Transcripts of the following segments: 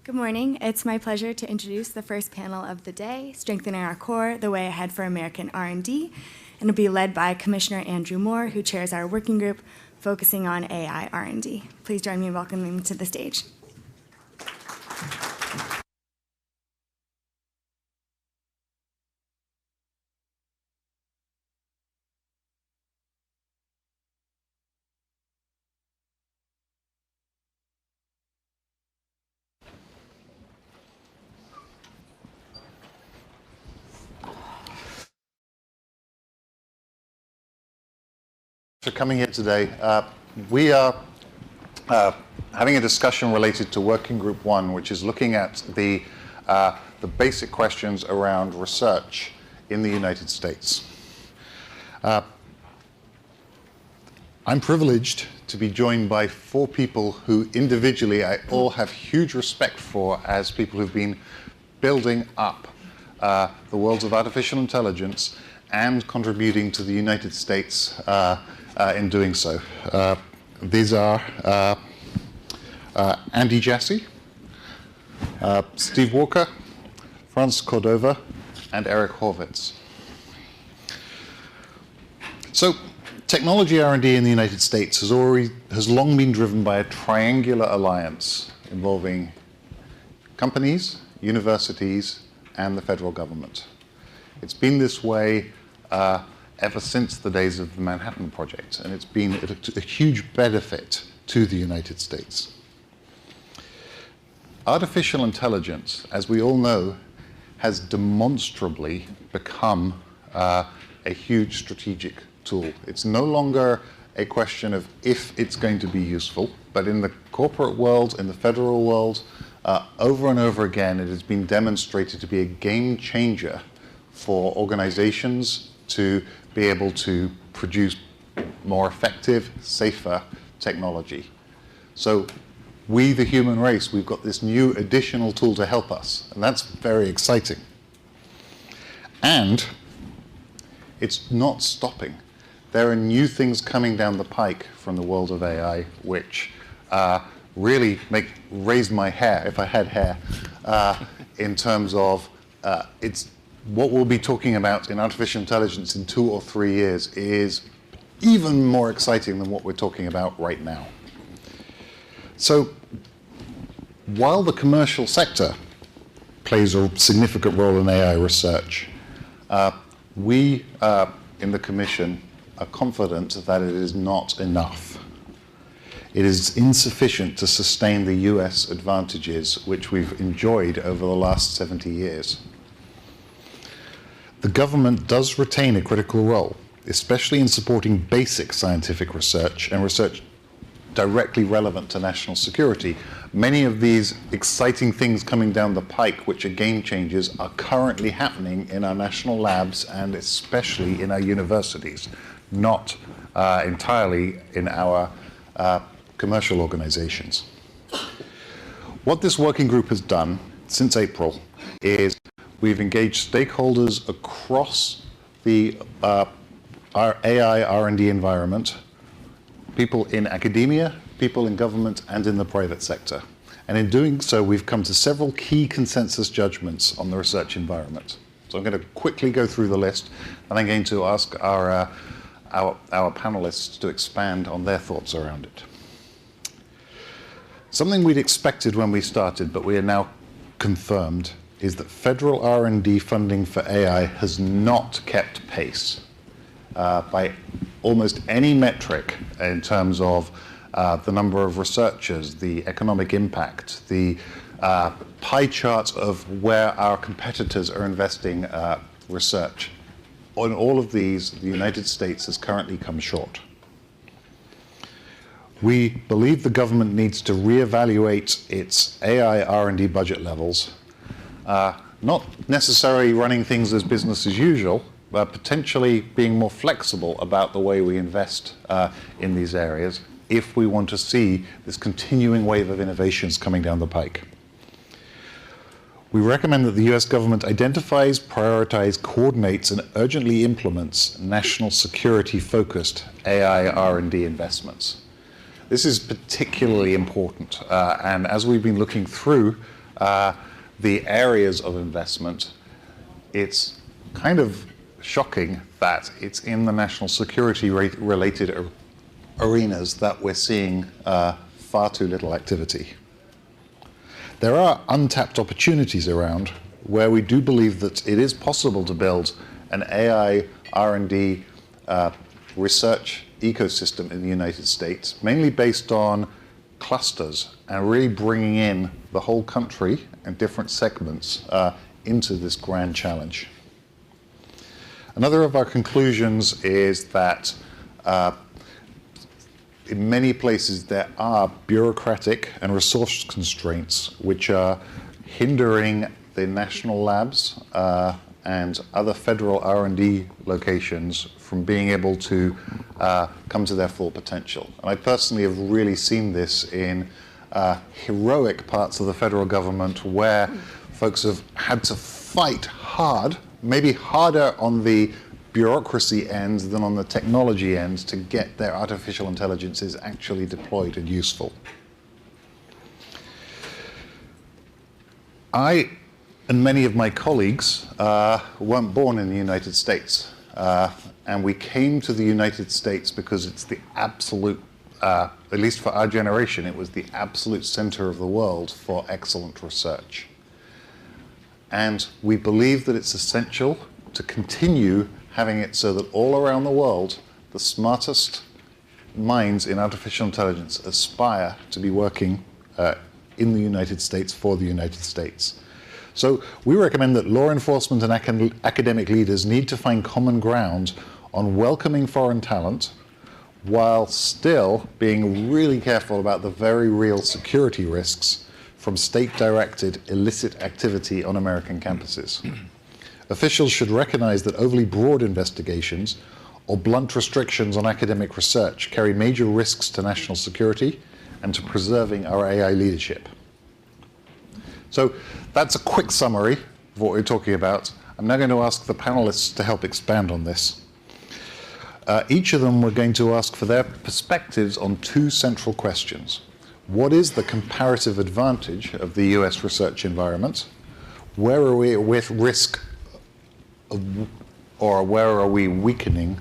Good morning. It's my pleasure to introduce the first panel of the day, Strengthening Our Core, the Way Ahead for American R&D, and it'll be led by Commissioner Andrew Moore, who chairs our working group focusing on AI R&D. Please join me in welcoming him to the stage. For coming here today. We are having a discussion related to Working Group 1, which is looking at the basic questions around research in the United States. I'm privileged to be joined by 4 people who individually I all have huge respect for as people who've been building up the worlds of artificial intelligence and contributing to the United States in doing so. These are Andy Jassy, Steve Walker, Franz Cordova, and Eric Horvitz. So, technology R&D in the United States has long been driven by a triangular alliance involving companies, universities, and the federal government. It's been this way ever since the days of the Manhattan Project, and it's been a huge benefit to the United States. Artificial intelligence, as we all know, has demonstrably become a huge strategic tool. It's no longer a question of if it's going to be useful, but in the corporate world, in the federal world, over and over again, it has been demonstrated to be a game changer for organizations to be able to produce more effective, safer technology. So we, the human race, we've got this new additional tool to help us, and that's very exciting. And it's not stopping. There are new things coming down the pike from the world of AI, which really raise my hair, if I had hair, in terms of what we'll be talking about in artificial intelligence in 2 or 3 years is even more exciting than what we're talking about right now. So, while the commercial sector plays a significant role in AI research, we in the Commission are confident that it is not enough. It is insufficient to sustain the US advantages which we've enjoyed over the last 70 years. The government does retain a critical role, especially in supporting basic scientific research and research directly relevant to national security. Many of these exciting things coming down the pike, which are game changers, are currently happening in our national labs and especially in our universities, not entirely in our commercial organizations. What this working group has done since April is we've engaged stakeholders across the our AI R&D environment, people in academia, people in government, and in the private sector. And in doing so, we've come to several key consensus judgments on the research environment. So I'm going to quickly go through the list, and I'm going to ask our panelists to expand on their thoughts around it. Something we'd expected when we started, but we are now confirmed, is that federal R&D funding for AI has not kept pace by almost any metric in terms of the number of researchers, the economic impact, the pie chart of where our competitors are investing research. On all of these, the United States has currently come short. We believe the government needs to reevaluate its AI R&D budget levels, not necessarily running things as business as usual, but potentially being more flexible about the way we invest in these areas if we want to see this continuing wave of innovations coming down the pike. We recommend that the US government identifies, prioritizes, coordinates, and urgently implements national security-focused AI R&D investments. This is particularly important, and as we've been looking through the areas of investment, it's kind of shocking that it's in the national security related arenas that we're seeing far too little activity. There are untapped opportunities around where we do believe that it is possible to build an AI R&D research ecosystem in the United States, mainly based on clusters and really bringing in the whole country and different segments into this grand challenge. Another of our conclusions is that in many places there are bureaucratic and resource constraints which are hindering the national labs and other federal R&D locations from being able to come to their full potential. And I personally have really seen this in heroic parts of the federal government where folks have had to fight hard, maybe harder on the bureaucracy end than on the technology end, to get their artificial intelligences actually deployed and useful. I and many of my colleagues weren't born in the United States. And we came to the United States because it's the absolute, at least for our generation, it was the absolute center of the world for excellent research. And we believe that it's essential to continue having it so that all around the world, the smartest minds in artificial intelligence aspire to be working in the United States for the United States. So we recommend that law enforcement and academic leaders need to find common ground on welcoming foreign talent while still being really careful about the very real security risks from state-directed illicit activity on American campuses. Officials should recognize that overly broad investigations or blunt restrictions on academic research carry major risks to national security and to preserving our AI leadership. So that's a quick summary of what we're talking about. I'm now going to ask the panelists to help expand on this. Each of them we're going to ask for their perspectives on two central questions. What is the comparative advantage of the US research environment? Where are we with risk of, or where are we weakening?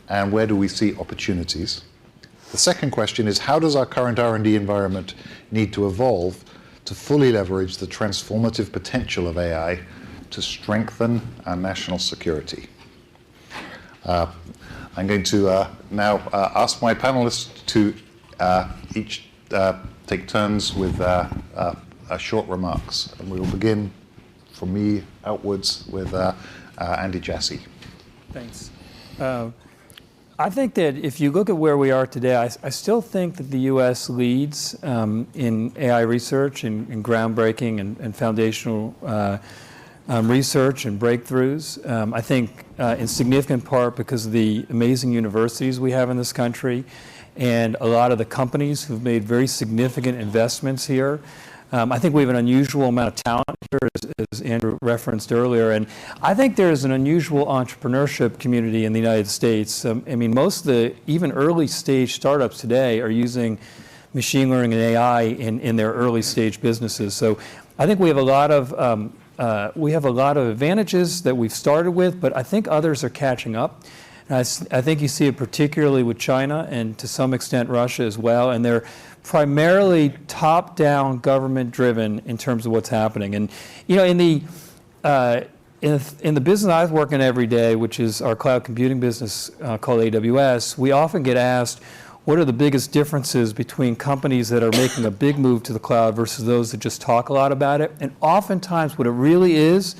And where do we see opportunities? The second question is, how does our current R&D environment need to evolve to fully leverage the transformative potential of AI to strengthen our national security? I'm going to now ask my panelists to each take turns with short remarks. And we will begin from me outwards with Andy Jassy. Thanks. I think that if you look at where we are today, I still think that the U.S. leads in AI research and groundbreaking and foundational research and breakthroughs. I think in significant part because of the amazing universities we have in this country and a lot of the companies who've made very significant investments here. I think we have an unusual amount of talent here, as Andrew referenced earlier, and I think there's an unusual entrepreneurship community in the United States. I mean, most of the even early stage startups today are using machine learning and AI in their early stage businesses. So I think we have a lot of advantages that we've started with, but I think others are catching up. And I think you see it particularly with China and to some extent Russia as well, and they're primarily top-down, government-driven in terms of what's happening. And you know, in the business I work in every day, which is our cloud computing business called AWS, we often get asked, what are the biggest differences between companies that are making a big move to the cloud versus those that just talk a lot about it? And oftentimes what it really is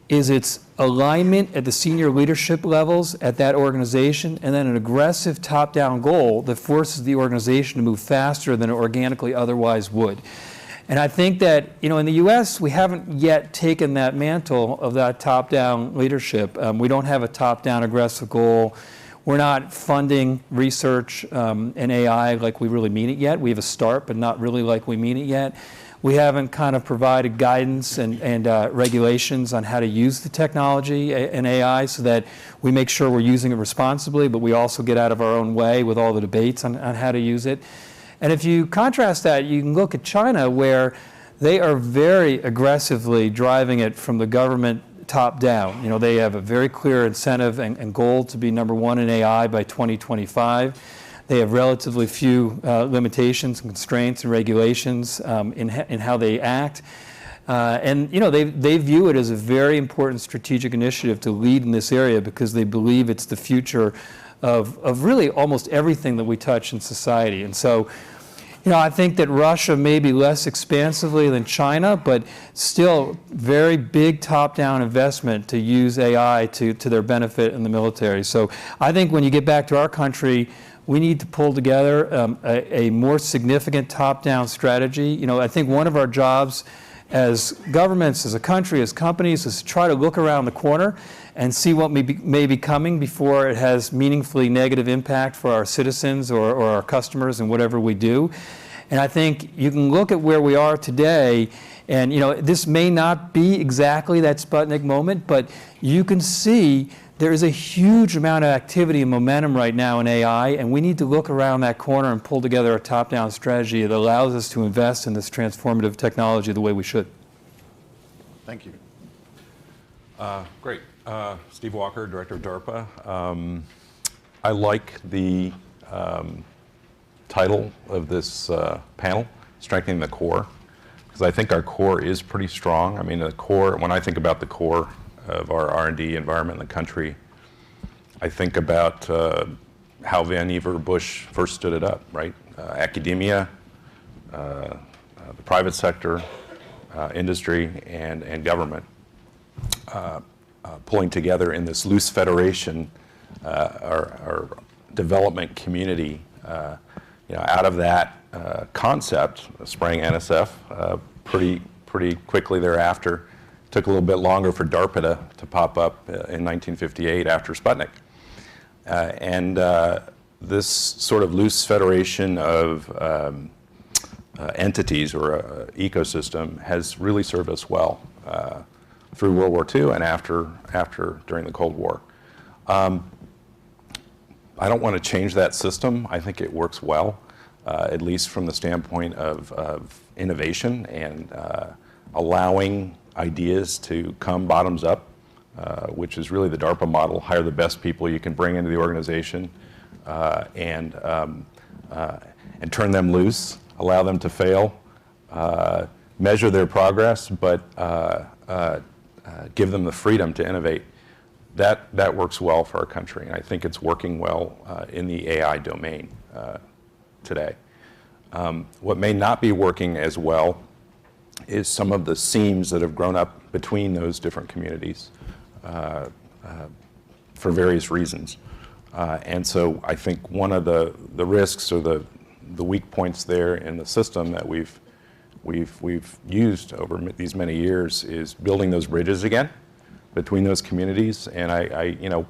its alignment at the senior leadership levels at that organization, and then an aggressive top-down goal that forces the organization to move faster than it organically otherwise would. And I think that, you know, in the U.S., we haven't yet taken that mantle of that top-down leadership. We don't have a top-down aggressive goal. We're not funding research and AI like we really mean it yet. We have a start, but not really like we mean it yet. We haven't kind of provided guidance and regulations on how to use the technology and AI so that we make sure we're using it responsibly, but we also get out of our own way with all the debates on how to use it. And if you contrast that, you can look at China, where they are very aggressively driving it from the government top down. You know, they have a very clear incentive and goal to be #1 in AI by 2025. They have relatively few limitations and constraints and regulations in how they act. And you know, they view it as a very important strategic initiative to lead in this area because they believe it's the future of really almost everything that we touch in society. And so, you know, I think that Russia may be less expansively than China, but still very big top-down investment to use AI to their benefit in the military. So I think when you get back to our country, we need to pull together a more significant top-down strategy. You know, I think one of our jobs as governments, as a country, as companies, is to try to look around the corner and see what may be coming before it has meaningfully negative impact for our citizens or our customers and whatever we do. And I think you can look at where we are today, and you know, this may not be exactly that Sputnik moment, but you can see there is a huge amount of activity and momentum right now in AI, and we need to look around that corner and pull together a top-down strategy that allows us to invest in this transformative technology the way we should. Thank you. Great. Steve Walker, Director of DARPA. I like the title of this panel, Strengthening the Core, because I think our core is pretty strong. I mean, the core, when I think about the core of our R&D environment in the country, I think about how Vannevar Bush first stood it up, right? Academia, the private sector, industry, and government pulling together in this loose federation, our development community. You know, out of that concept, sprang NSF pretty quickly thereafter. Took a little bit longer for DARPA to pop up in 1958 after Sputnik. And this sort of loose federation of entities or ecosystem has really served us well through World War II and after during the Cold War. I don't want to change that system. I think it works well, at least from the standpoint of innovation and allowing ideas to come bottoms up, which is really the DARPA model. Hire the best people you can bring into the organization and turn them loose, allow them to fail, measure their progress, but give them the freedom to innovate. That works well for our country, and I think it's working well in the AI domain today. What may not be working as well is some of the seams that have grown up between those different communities for various reasons. And so I think one of the risks or the weak points there in the system that we've used over these many years is building those bridges again between those communities. And you know,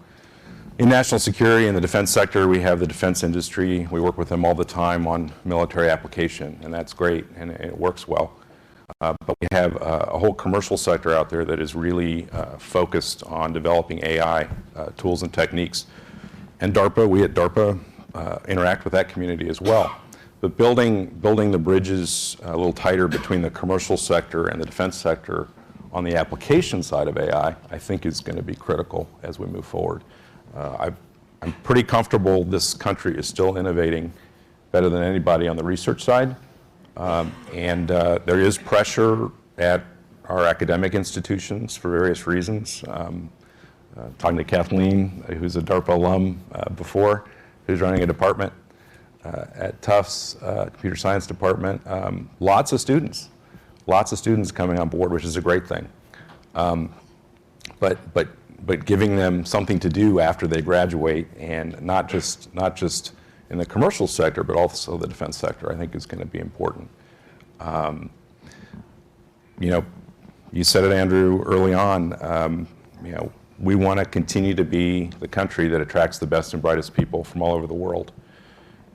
in national security and the defense sector, we have the defense industry. We work with them all the time on military application, and that's great, and it works well. But we have a whole commercial sector out there that is really focused on developing AI tools and techniques. And DARPA, we at DARPA interact with that community as well. But building the bridges a little tighter between the commercial sector and the defense sector on the application side of AI, I think is going to be critical as we move forward. I'm pretty comfortable this country is still innovating better than anybody on the research side. And there is pressure at our academic institutions for various reasons. Talking to Kathleen, who's a DARPA alum before, who's running a department at Tufts, computer science department. Lots of students coming on board, which is a great thing. But giving them something to do after they graduate, and not just in the commercial sector, but also the defense sector, I think is going to be important. You know, you said it, Andrew, early on. You know, we want to continue to be the country that attracts the best and brightest people from all over the world.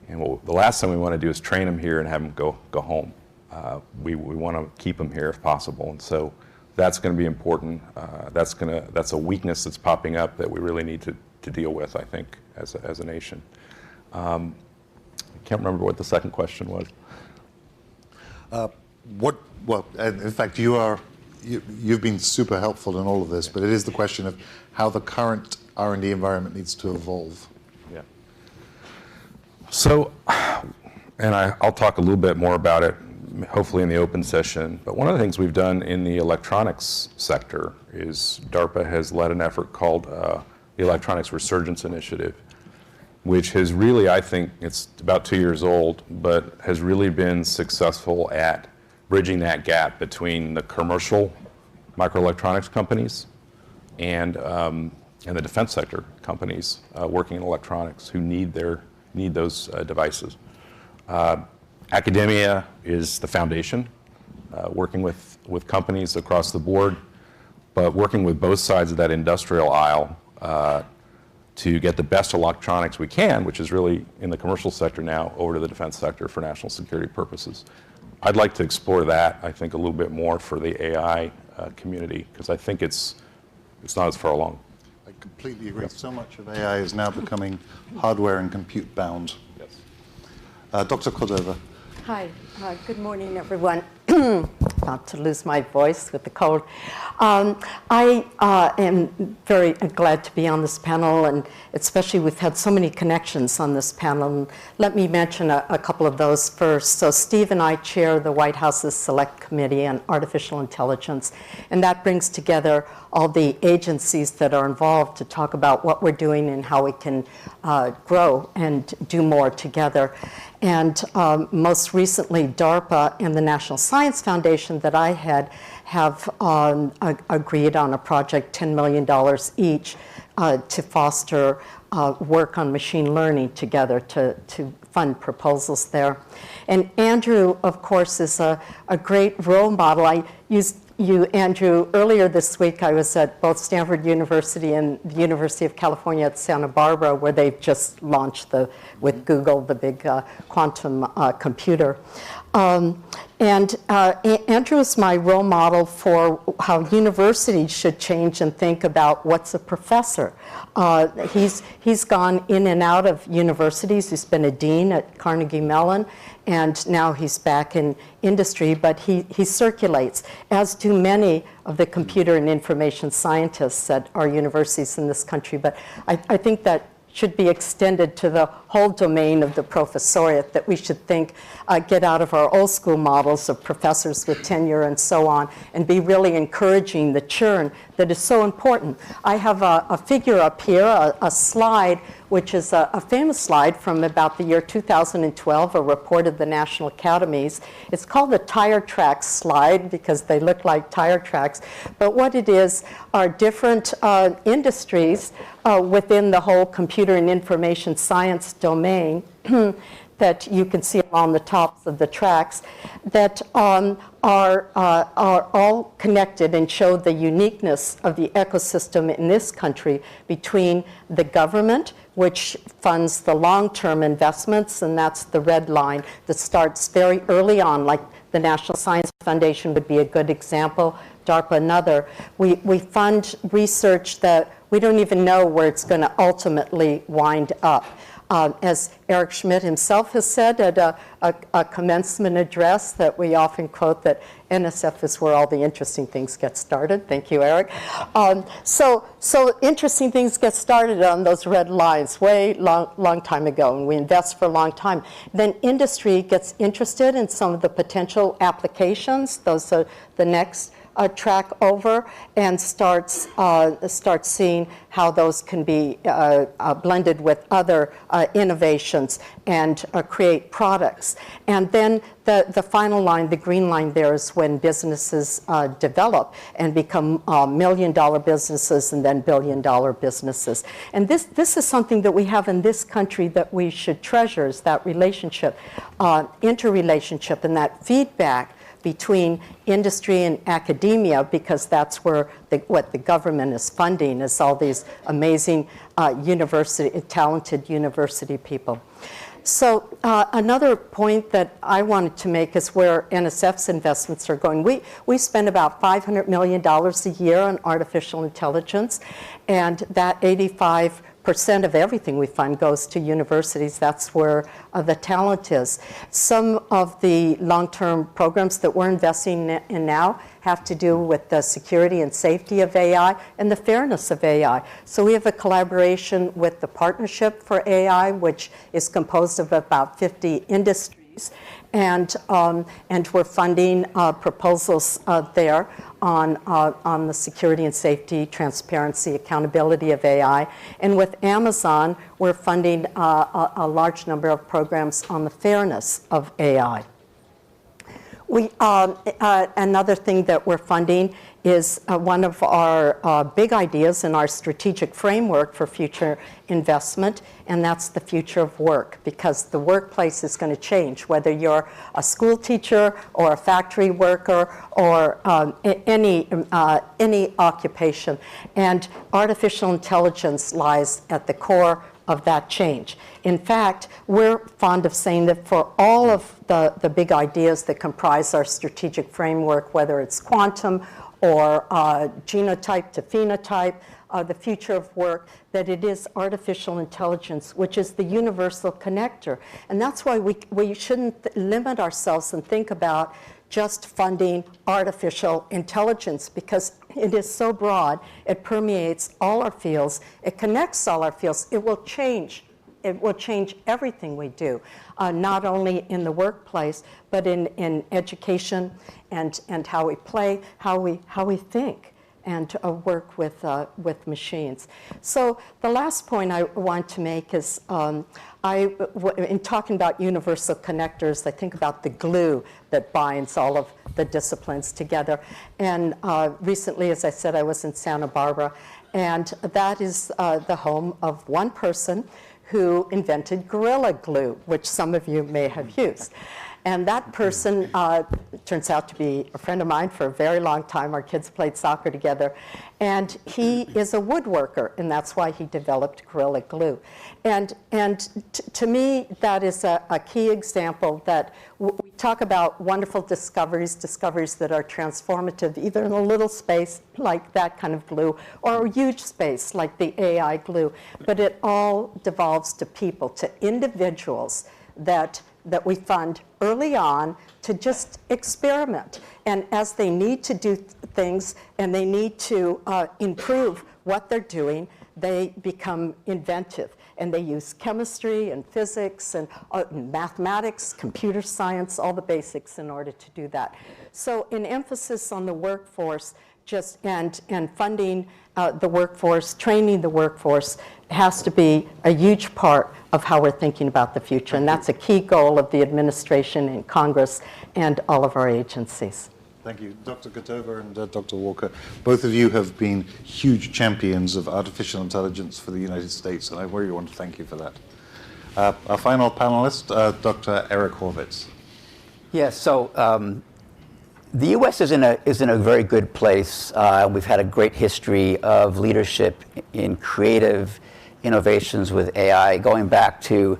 And the last thing we want to do is train them here and have them go home. We want to keep them here if possible, and so that's going to be important. That's a weakness that's popping up that we really need to deal with, I think, as a nation. I can't remember what the second question was. Well, in fact, you've been super helpful in all of this, but it is the question of how the current R&D environment needs to evolve. Yeah. So, and I'll talk a little bit more about it, hopefully in the open session, but one of the things we've done in the electronics sector is DARPA has led an effort called the Electronics Resurgence Initiative, which has really, I think, it's about 2 years old, but has really been successful at bridging that gap between the commercial microelectronics companies and the defense sector companies working in electronics who need those devices. Academia is the foundation, working with companies across the board, but working with both sides of that industrial aisle to get the best electronics we can, which is really in the commercial sector now, over to the defense sector for national security purposes. I'd like to explore that, I think, a little bit more for the AI community, because I think it's not as far along. I completely agree. So much of AI is now becoming hardware and compute bound. Yes. Dr. Cordova. Hi, good morning, everyone. About to lose my voice with the cold. I am very glad to be on this panel, and especially we've had so many connections on this panel. Let me mention a couple of those first. So Steve and I chair the White House's Select Committee on Artificial Intelligence, and that brings together all the agencies that are involved to talk about what we're doing and how we can grow and do more together. And most recently, DARPA and the National Science Foundation that I had have agreed on a project, $10 million each, to foster work on machine learning together to fund proposals there. And Andrew, of course, is a great role model. I used you, Andrew, earlier this week. I was at both Stanford University and the University of California at Santa Barbara, where they've just launched with Google, the big quantum computer. And Andrew is my role model for how universities should change and think about what's a professor. He's gone in and out of universities. He's been a dean at Carnegie Mellon, and now he's back in industry, but he circulates, as do many of the computer and information scientists at our universities in this country. But I think that should be extended to the whole domain of the professoriate, that we should think, get out of our old school models of professors with tenure and so on, and be really encouraging the churn that is so important. I have a figure up here, a slide, which is a famous slide from about the year 2012, a report of the National Academies. It's called the tire tracks slide because they look like tire tracks. But what it is are different industries within the whole computer and information science domain that you can see on the tops of the tracks that are all connected and show the uniqueness of the ecosystem in this country between the government, which funds the long-term investments, and that's the red line that starts very early on, like the National Science Foundation would be a good example, DARPA another. We fund research that we don't even know where it's going to ultimately wind up. As Eric Schmidt himself has said at a commencement address that we often quote, that NSF is where all the interesting things get started. Thank you, Eric. So interesting things get started on those red lines way long time ago, and we invest for a long time. Then industry gets interested in some of the potential applications. Those are the next track over, and starts seeing how those can be blended with other innovations and create products. And then the final line, the green line there, is when businesses develop and become million-dollar businesses and then billion-dollar businesses. And this is something that we have in this country that we should treasure, is that relationship, interrelationship, and that feedback between industry and academia, because that's where what the government is funding, is all these amazing talented university people. So another point that I wanted to make is where NSF's investments are going. We spend about $500 million a year on artificial intelligence, and that 85% 80% of everything we fund goes to universities. That's where the talent is. Some of the long-term programs that we're investing in now have to do with the security and safety of AI and the fairness of AI. So we have a collaboration with the Partnership for AI, which is composed of about 50 industries. And we're funding proposals there on the security and safety, transparency, accountability of AI. And with Amazon, we're funding a large number of programs on the fairness of AI. Another thing that we're funding is one of our big ideas in our strategic framework for future investment, and that's the future of work, because the workplace is going to change, whether you're a school teacher or a factory worker or any occupation. And artificial intelligence lies at the core of that change. In fact, we're fond of saying that for all of the big ideas that comprise our strategic framework, whether it's quantum or genotype to phenotype, the future of work, that it is artificial intelligence, which is the universal connector. And that's why we shouldn't limit ourselves and think about just funding artificial intelligence, because it is so broad, it permeates all our fields, it connects all our fields, it will change. It will change everything we do, not only in the workplace, but in education and how we play, how we think, and work with machines. So the last point I want to make is, in talking about universal connectors, I think about the glue that binds all of the disciplines together. And recently, as I said, I was in Santa Barbara, and that is the home of one person who invented Gorilla Glue, which some of you may have used. And that person turns out to be a friend of mine for a very long time. Our kids played soccer together. And he is a woodworker, and that's why he developed Gorilla Glue. And to me, that is a key example that we talk about wonderful discoveries that are transformative, either in a little space like that kind of glue, or a huge space like the AI glue. But it all devolves to people, to individuals that we fund early on to just experiment. And as they need to do things and they need to improve what they're doing, they become inventive. And they use chemistry and physics and mathematics, computer science, all the basics in order to do that. So an emphasis on the workforce and funding the workforce, training the workforce, has to be a huge part of how we're thinking about the future. And that's a key goal of the administration and Congress and all of our agencies. Thank you. Dr. Cordova and Dr. Walker, both of you have been huge champions of artificial intelligence for the United States, and I really want to thank you for that. Our final panelist, Dr. Eric Horvitz. Yes, so the U.S. is in a very good place. We've had a great history of leadership in creative innovations with AI, going back to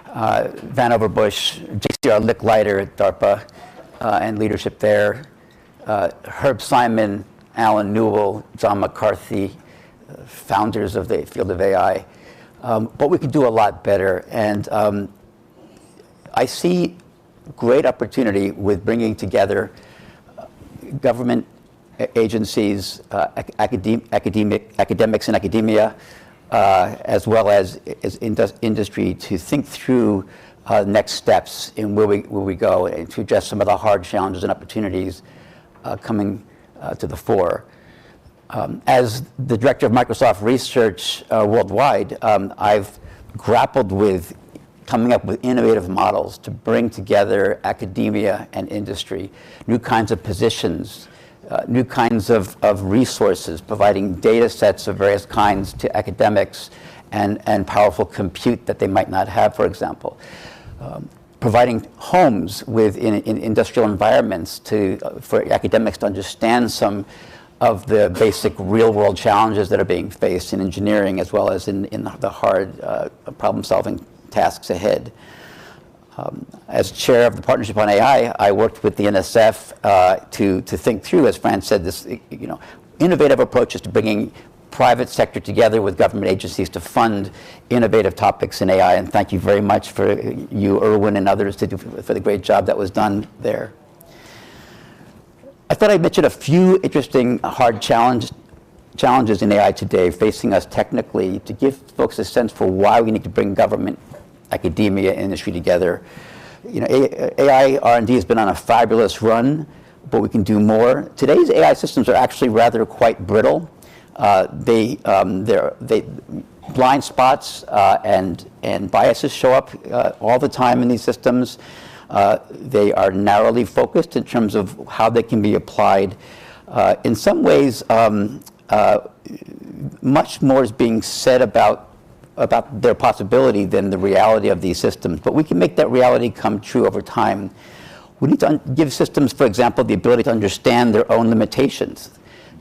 Vannevar Bush, Jassy Licklider at DARPA, and leadership there. Herb Simon, Alan Newell, John McCarthy, founders of the field of AI. But we could do a lot better. And I see great opportunity with bringing together government agencies, academics and academia, as well as industry, to think through next steps in where we go, and to address some of the hard challenges and opportunities coming to the fore. As the director of Microsoft Research worldwide, I've grappled with coming up with innovative models to bring together academia and industry, new kinds of positions, new kinds of resources, providing data sets of various kinds to academics and powerful compute that they might not have, for example. Providing homes in industrial environments for academics to understand some of the basic real-world challenges that are being faced in engineering, as well as in the hard problem-solving tasks ahead. As chair of the Partnership on AI, I worked with the NSF to think through, as Fran said, this innovative approaches to bringing private sector together with government agencies to fund innovative topics in AI. And thank you very much for you, Erwin, and others for the great job that was done there. I thought I'd mention a few interesting hard challenges in AI today facing us technically to give folks a sense for why we need to bring government, academia, industry together. You know, AI R&D has been on a fabulous run, but we can do more. Today's AI systems are actually rather quite brittle. Blind spots and biases show up all the time in these systems. They are narrowly focused in terms of how they can be applied. In some ways, much more is being said about their possibility than the reality of these systems. But we can make that reality come true over time. We need to give systems, for example, the ability to understand their own limitations,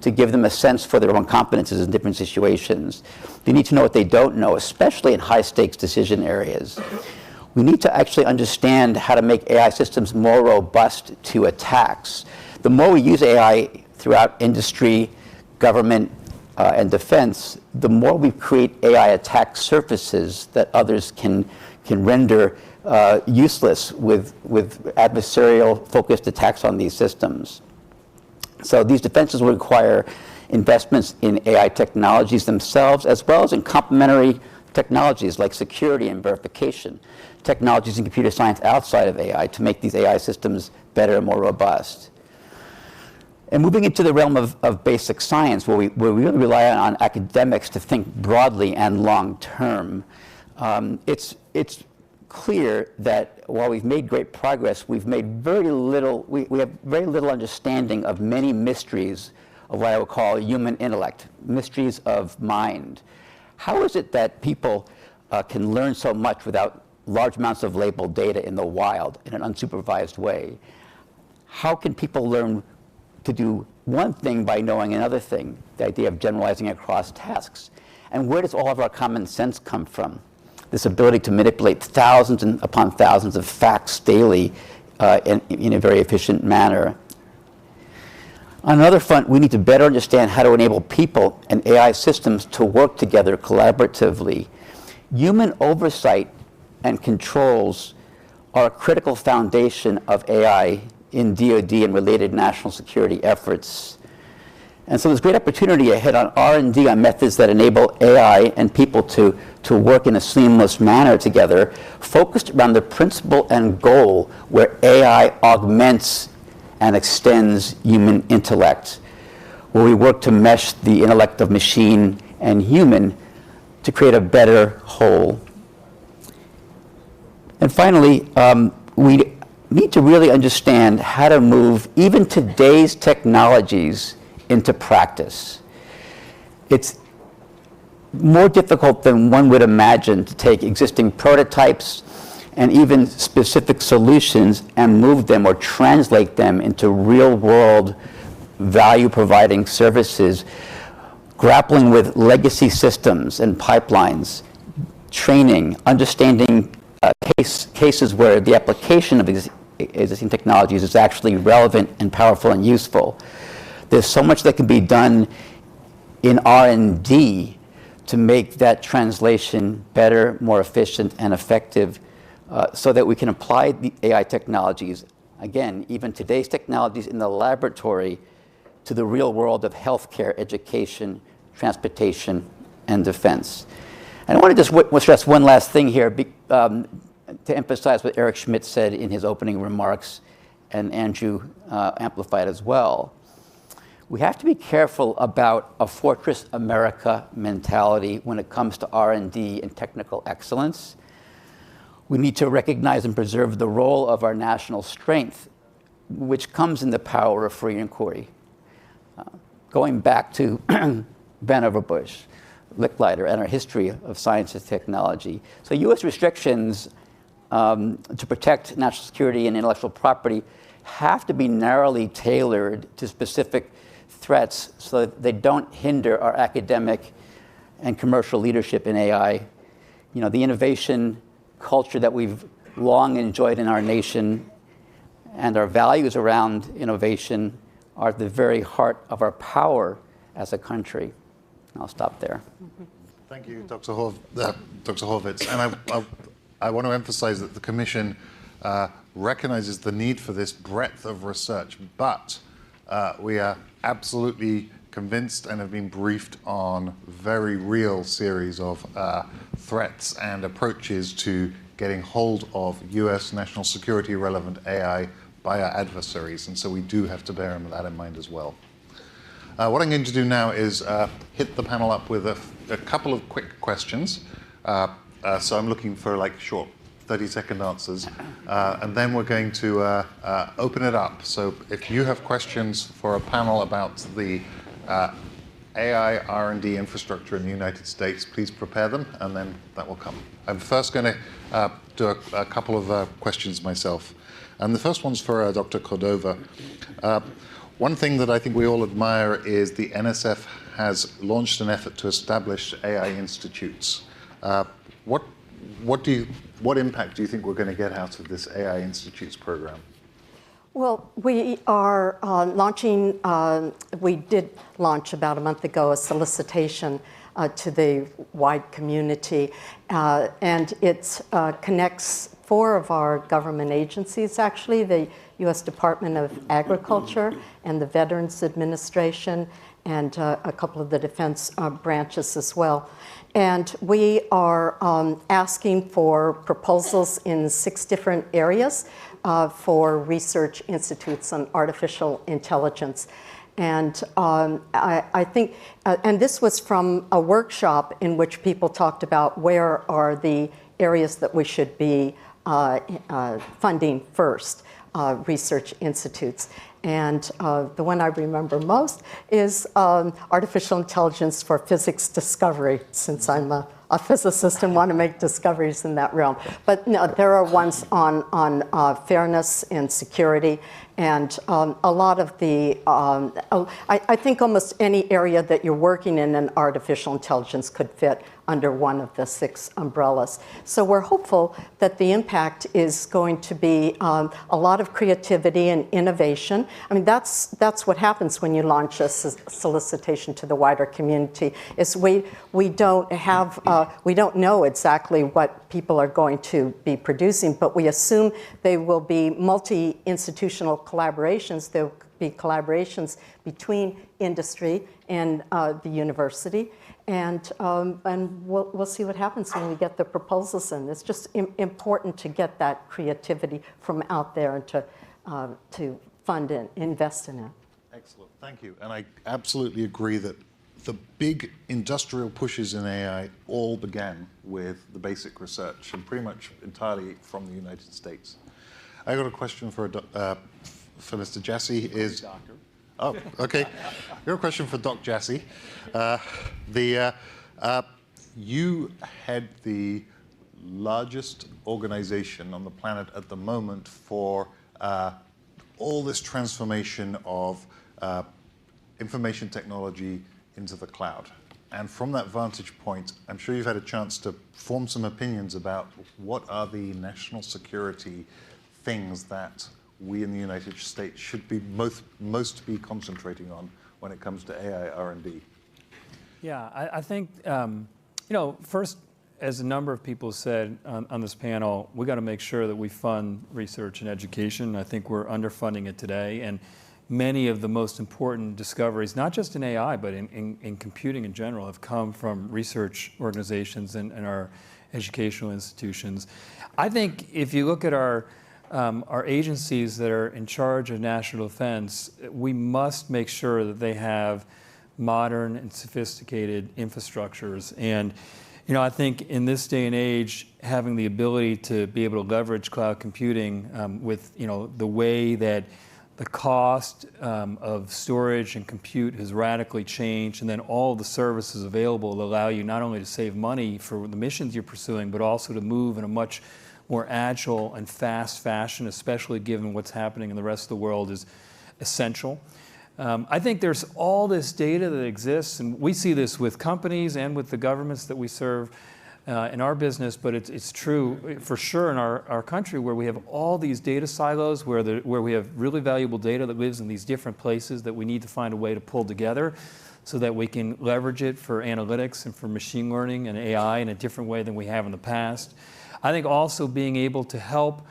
to give them a sense for their own competences in different situations. They need to know what they don't know, especially in high-stakes decision areas. We need to actually understand how to make AI systems more robust to attacks. The more we use AI throughout industry, government, and defense, the more we create AI attack surfaces that others can render useless with adversarial focused attacks on these systems. So these defenses will require investments in AI technologies themselves, as well as in complementary technologies like security and verification, technologies in computer science outside of AI to make these AI systems better and more robust. And moving into the realm of basic science, where we really rely on academics to think broadly and long term, it's clear that while we've made great progress, we've made very little, we have very little understanding of many mysteries of what I would call human intellect, mysteries of mind. How is it that people can learn so much without large amounts of labeled data in the wild in an unsupervised way? How can people learn to do one thing by knowing another thing, the idea of generalizing across tasks? And where does all of our common sense come from? This ability to manipulate thousands and upon thousands of facts daily in a very efficient manner. On another front, we need to better understand how to enable people and AI systems to work together collaboratively. Human oversight and controls are a critical foundation of AI in DoD and related national security efforts. And so there's great opportunity ahead on R&D on methods that enable AI and people to work in a seamless manner together, focused around the principle and goal where AI augments and extends human intellect, where we work to mesh the intellect of machine and human to create a better whole. And finally, we need to really understand how to move even today's technologies into practice. It's more difficult than one would imagine to take existing prototypes and even specific solutions and move them or translate them into real-world value-providing services, grappling with legacy systems and pipelines, training, understanding cases where the application of these existing technologies is actually relevant and powerful and useful. There's so much that can be done in R&D to make that translation better, more efficient, and effective so that we can apply the AI technologies, again, even today's technologies in the laboratory, to the real world of healthcare, education, transportation, and defense. And I want to just stress one last thing here to emphasize what Eric Schmidt said in his opening remarks, and Andrew amplified as well. We have to be careful about a Fortress America mentality when it comes to R&D and technical excellence. We need to recognize and preserve the role of our national strength, which comes in the power of free inquiry. Going back to Vannevar Bush, Licklider, and our history of science and technology. So U.S. restrictions to protect national security and intellectual property have to be narrowly tailored to specific threats so that they don't hinder our academic and commercial leadership in AI. You know, the innovation culture that we've long enjoyed in our nation and our values around innovation are at the very heart of our power as a country. I'll stop there. Thank you, Dr. Horvitz. And I want to emphasize that the Commission recognizes the need for this breadth of research, but we are absolutely convinced and have been briefed on very real series of threats and approaches to getting hold of US national security relevant AI by our adversaries. And so we do have to bear that in mind as well. What I'm going to do now is hit the panel up with a couple of quick questions. So I'm looking for like short 30-second answers. And then we're going to open it up. So if you have questions for a panel about the AI R&D infrastructure in the United States, please prepare them, and then that will come. I'm first going to do a couple of questions myself. And the first one's for Dr. Cordova. One thing that I think we all admire is the NSF has launched an effort to establish AI institutes. What impact do you think we're going to get out of this AI Institutes program? Well, we are launching, we did launch about a month ago a solicitation to the wide community, and it connects 4 of our government agencies, actually, the U.S. Department of Agriculture and the Veterans Administration, and a couple of the defense branches as well. And we are asking for proposals in 6 different areas for research institutes on artificial intelligence. And I think, and this was from a workshop in which people talked about where are the areas that we should be funding first, research institutes. And the one I remember most is artificial intelligence for physics discovery, since I'm a physicist and want to make discoveries in that realm. But no, there are ones on fairness and security, and a lot of the, I think almost any area that you're working in artificial intelligence could fit under one of the 6 umbrellas. So we're hopeful that the impact is going to be a lot of creativity and innovation. I mean, that's what happens when you launch a solicitation to the wider community, is we don't have, we don't know exactly what people are going to be producing, but we assume they will be multi-institutional collaborations. There will be collaborations between industry and the university. And we'll see what happens when we get the proposals in. It's just important to get that creativity from out there and to fund and invest in it. Excellent, thank you. And I absolutely agree that the big industrial pushes in AI all began with the basic research, and pretty much entirely from the United States. I got a question for Mr. Jassy. Doctor. Oh, okay. Your question for Doc Jassy. You head the largest organization on the planet at the moment for all this transformation of information technology into the cloud. And from that vantage point, I'm sure you've had a chance to form some opinions about what are the national security things that we in the United States should be most be concentrating on when it comes to AI R&D. Yeah, I think, first, as a number of people said on this panel, we got to make sure that we fund research and education. I think we're underfunding it today, and many of the most important discoveries, not just in AI, but in computing in general, have come from research organizations and our educational institutions. I think if you look at our agencies that are in charge of national defense, we must make sure that they have modern and sophisticated infrastructures. And I think in this day and age, having the ability to be able to leverage cloud computing with the way that the cost of storage and compute has radically changed, and then all the services available allow you not only to save money for the missions you're pursuing, but also to move in a much more agile and fast fashion, especially given what's happening in the rest of the world, is essential. I think there's all this data that exists, and we see this with companies and with the governments that we serve, in our business, but it's true for sure in our country, where we have all these data silos, where we have really valuable data that lives in these different places that we need to find a way to pull together so that we can leverage it for analytics and for machine learning and AI in a different way than we have in the past. I think also being able to help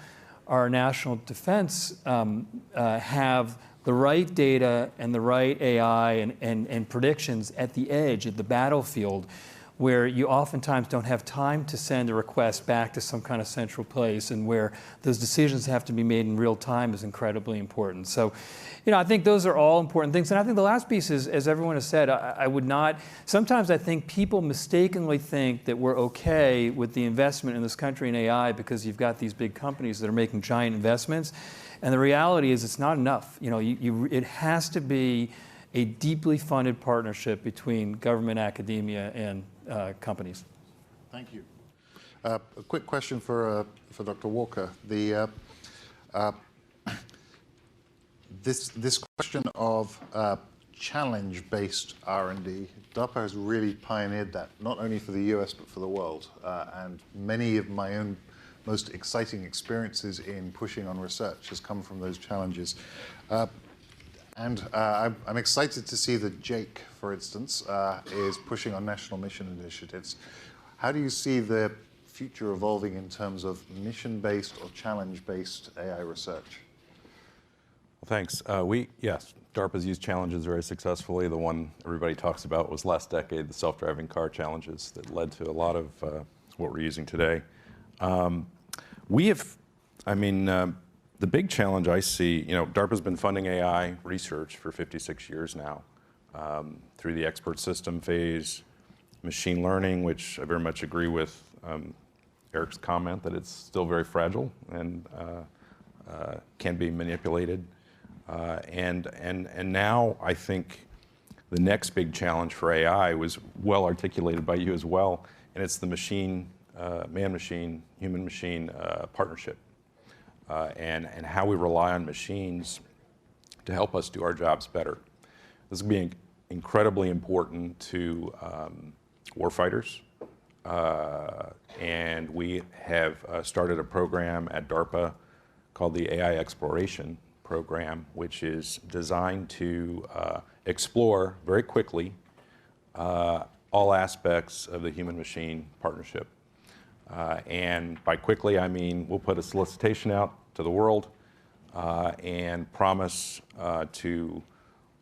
our national defense have the right data and the right AI and predictions at the edge, at the battlefield, where you oftentimes don't have time to send a request back to some kind of central place, and where those decisions have to be made in real time is incredibly important. So, I think those are all important things. And I think the last piece is, as everyone has said, I would not, sometimes I think people mistakenly think that we're okay with the investment in this country in AI because you've got these big companies that are making giant investments. And the reality is it's not enough. It has to be a deeply funded partnership between government, academia, and companies. Thank you. A quick question for Dr. Walker. This question of challenge-based R&D, DARPA has really pioneered that, not only for the US but for the world. And many of my own most exciting experiences in pushing on research has come from those challenges. I'm excited to see that Jake, for instance, is pushing on national mission initiatives. How do you see the future evolving in terms of mission-based or challenge-based AI research? Well, thanks. Yes, DARPA's used challenges very successfully. The one everybody talks about was last decade, the self-driving car challenges that led to a lot of what we're using today. The big challenge I see, DARPA's been funding AI research for 56 years now, through the expert system phase, machine learning, which I very much agree with Eric's comment that it's still very fragile and can be manipulated. And now I think the next big challenge for AI was well articulated by you as well, and it's the man-machine, human-machine partnership. And how we rely on machines to help us do our jobs better. This is being incredibly important to warfighters. And we have started a program at DARPA called the AI Exploration Program, which is designed to explore very quickly all aspects of the human-machine partnership. And by quickly, I mean we'll put a solicitation out to the world and promise to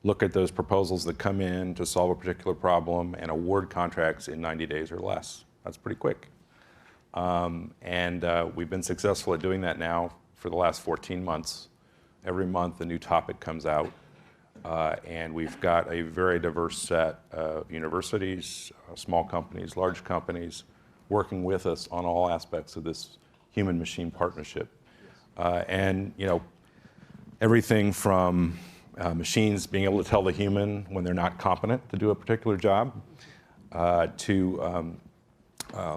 look at those proposals that come in to solve a particular problem and award contracts in 90 days or less. That's pretty quick. We've been successful at doing that now for the last 14 months. Every month a new topic comes out. And we've got a very diverse set of universities, small companies, large companies, working with us on all aspects of this human-machine partnership. Everything from machines being able to tell the human when they're not competent to do a particular job, to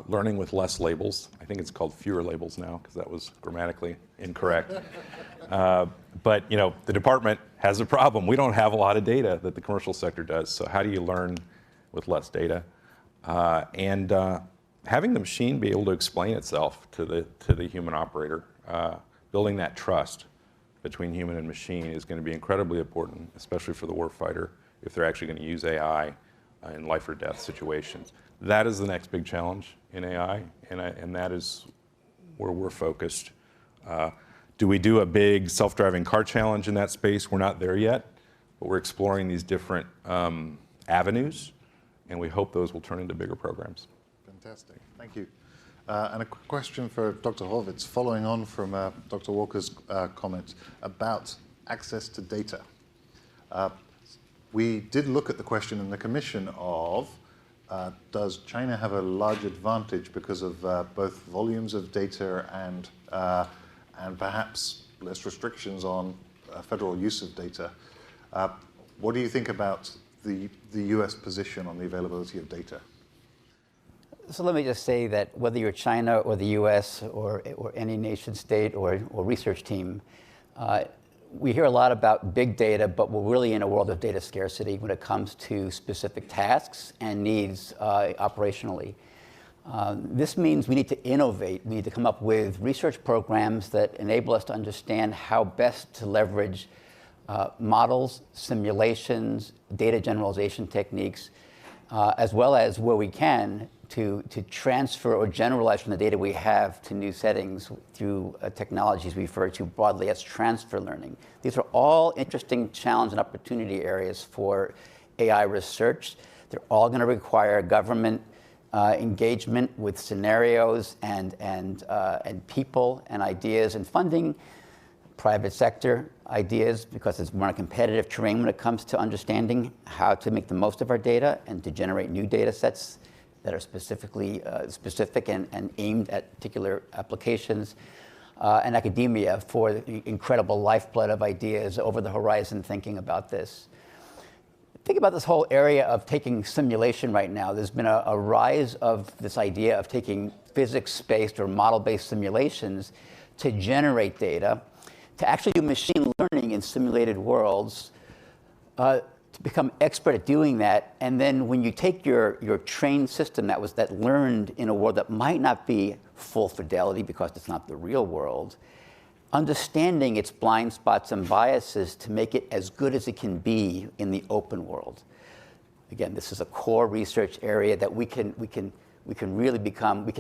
learning with less labels. I think it's called fewer labels now because that was grammatically incorrect. But the department has a problem. We don't have a lot of data that the commercial sector does. So how do you learn with less data? Having the machine be able to explain itself to the human operator, building that trust between human and machine is going to be incredibly important, especially for the warfighter, if they're actually going to use AI in life or death situations. That is the next big challenge in AI, and that is where we're focused. Do we do a big self-driving car challenge in that space? We're not there yet, but we're exploring these different avenues, and we hope those will turn into bigger programs. Fantastic, thank you. And a quick question for Dr. Horvitz, following on from Dr. Walker's comment about access to data. We did look at the question in the commission of, does China have a large advantage because of both volumes of data and perhaps less restrictions on federal use of data? What do you think about the US position on the availability of data? So let me just say that whether you're China or the US or any nation state or research team, we hear a lot about big data, but we're really in a world of data scarcity when it comes to specific tasks and needs operationally. This means we need to innovate. We need to come up with research programs that enable us to understand how best to leverage models, simulations, data generalization techniques, as well as where we can to transfer or generalize from the data we have to new settings through technologies we refer to broadly as transfer learning. These are all interesting challenge and opportunity areas for AI research. They're all going to require government engagement with scenarios and people and ideas and funding, private sector ideas, because it's more competitive terrain when it comes to understanding how to make the most of our data and to generate new data sets that are specific and aimed at particular applications, and academia for the incredible lifeblood of ideas over the horizon thinking about this. Think about this whole area of taking simulation right now. There's been a rise of this idea of taking physics-based or model-based simulations to generate data, to actually do machine learning in simulated worlds, to become expert at doing that. And then when you take your trained system that learned in a world that might not be full fidelity because it's not the real world, understanding its blind spots and biases to make it as good as it can be in the open world. Again, this is a core research area that we can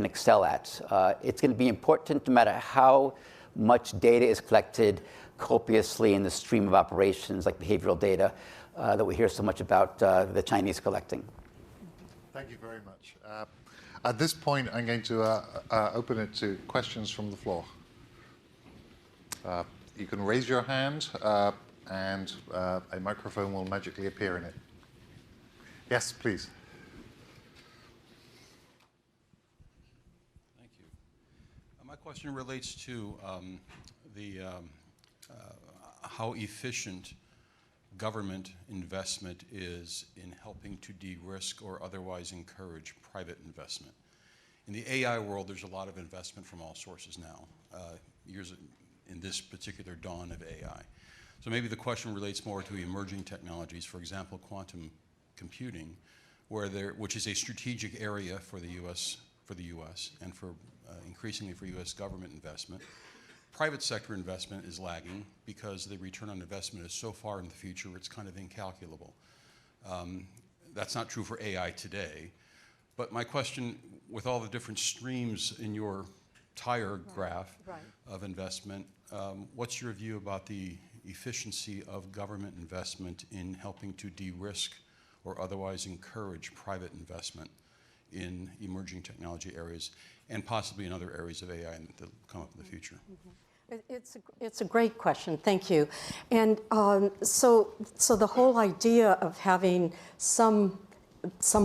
excel at. It's going to be important no matter how much data is collected copiously in the stream of operations like behavioral data that we hear so much about the Chinese collecting. Thank you very much. At this point, I'm going to open it to questions from the floor. You can raise your hand, and a microphone will magically appear in it. Yes, please. Thank you. My question relates to how efficient government investment is in helping to de-risk or otherwise encourage private investment. In the AI world, there's a lot of investment from all sources now. In this particular dawn of AI. So maybe the question relates more to emerging technologies, for example, quantum computing, which is a strategic area for the U.S. And for increasingly for U.S. government investment. Private sector investment is lagging because the return on investment is so far in the future, it's kind of incalculable. That's not true for AI today. But my question, with all the different streams in your tire graph of investment, what's your view about the efficiency of government investment in helping to de-risk or otherwise encourage private investment in emerging technology areas and possibly in other areas of AI that will come up in the future? It's a great question, thank you. And so the whole idea of having some